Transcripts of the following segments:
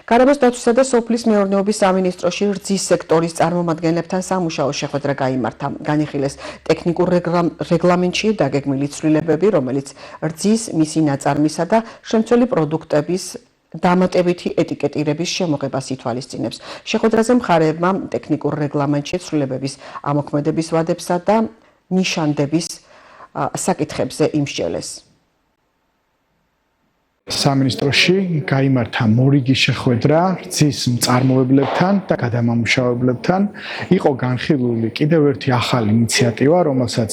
გარემოს დაცვისა და სოფლის მეურნეობის სამინისტროში რძის სექტორის წარმომადგენლებთან სამუშაო შეხვედრა გაიმართა. განიხილეს ტექნიკურ რეგლამენტში დაგეგმილი ცვლილებები, რომელიც რძის, მისი ნაწარმისა და შემცველი პროდუქტების დამატებითი ეტიკეტირების შემოღებას ითვალისწინებს. შეხვედრაზე მხარეებმა ტექნიკურ რეგლამენტში ცვლილებების ამოქმედების ვადებსა და ნიშანდების საკითხებზე იმსჯელეს. სამინისტროში გაიმართა მორიგი შეხვედრა რძის მწარმოებლებთან და გადამამუშავებლებთან. იყო განხილული კიდევ ერთი ახალი ინიციატივა, რომელსაც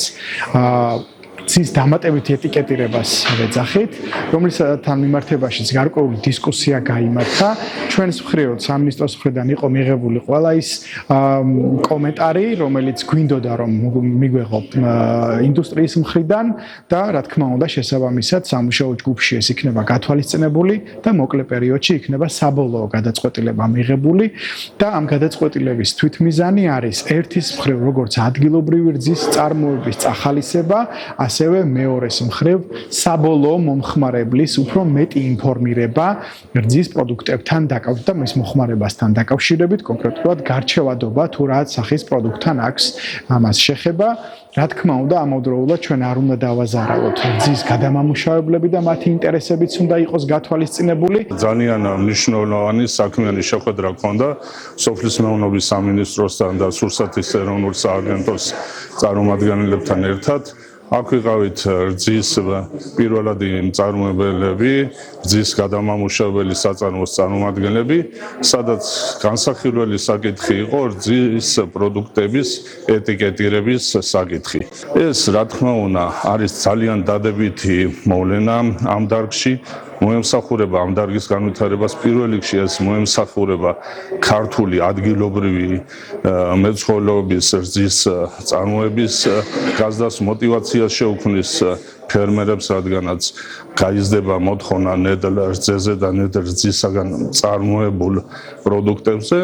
რძის დამატებითი ეტიკეტირებას ვეძახით, რომლისთან მიმართებაშიც გარკვეული დისკუსია გაიმართა. ჩვენს მხრივ სამინისტროს მხრიდან იყო მიღებული ყველა ის კომენტარი, რომელიც გვინდოდა რომ მიგვეღოთ ინდუსტრიის მხრიდან და რა თქმა უნდა შესაბამისად სამუშაო ჯგუფში ეს იქნება გათვალისწინებული და მოკლე პერიოდში იქნება საბოლოო გადაწყვეტილება მიღებული და ამ გადაწყვეტილების თვითმიზანი არის ერთის მხრივ როგორც ადგილობრივი რძის წარმოების წახალისება, ასევე მეორეს მხრივ საბოლოო მომხმარებლის უფრო მეტი ინფორმირება რძის პროდუქტებთან და მის მოხმარებასთან დაკავშირებით, კონკრეტულად გარჩევადობა თუ რა სახის პროდუქტთან აქვს ამას შეხება. რა თქმა უნდა, ამავდროულად ჩვენ არ უნდა დავაზარავოთ რძის გადამამუშავებლები და მათი ინტერესებიც უნდა იყოს გათვალისწინებული. ძალიან მნიშვნელოვანი საქმიანი შეხვედრა ჰქონდა სოფლის მეურნეობის სამინისტროსთან და სურსათის ეროვნულ სააგენტოს წარმომადგენლებთან ერთად. აქ ვიყავით რძის პირველადი მწარმოებელები, რძის გადამამუშავებელი საწარმოს წარმომადგენლები, სადაც განსახილველი საკითხი იყო რძის პროდუქტების ეტიკეტირების საკითხი. ეს, რა თქმა უნდა, არის ძალიან დადებითი მოვლენა ამ დარგში. მოემსახურება ამ დარგის განვითარებას პირველ რიგში ეს მოემსახურება ქართული ადგილობრივი მეცხოველეობის რძის წარმოების გაზრდას მოტივაციას შეუქმნის ფერმერებს, რადგანაც გაიზრდება მოთხოვნა ნედლ რძეზე და ნედლ რძისაგან წარმოებულ პროდუქტებზე.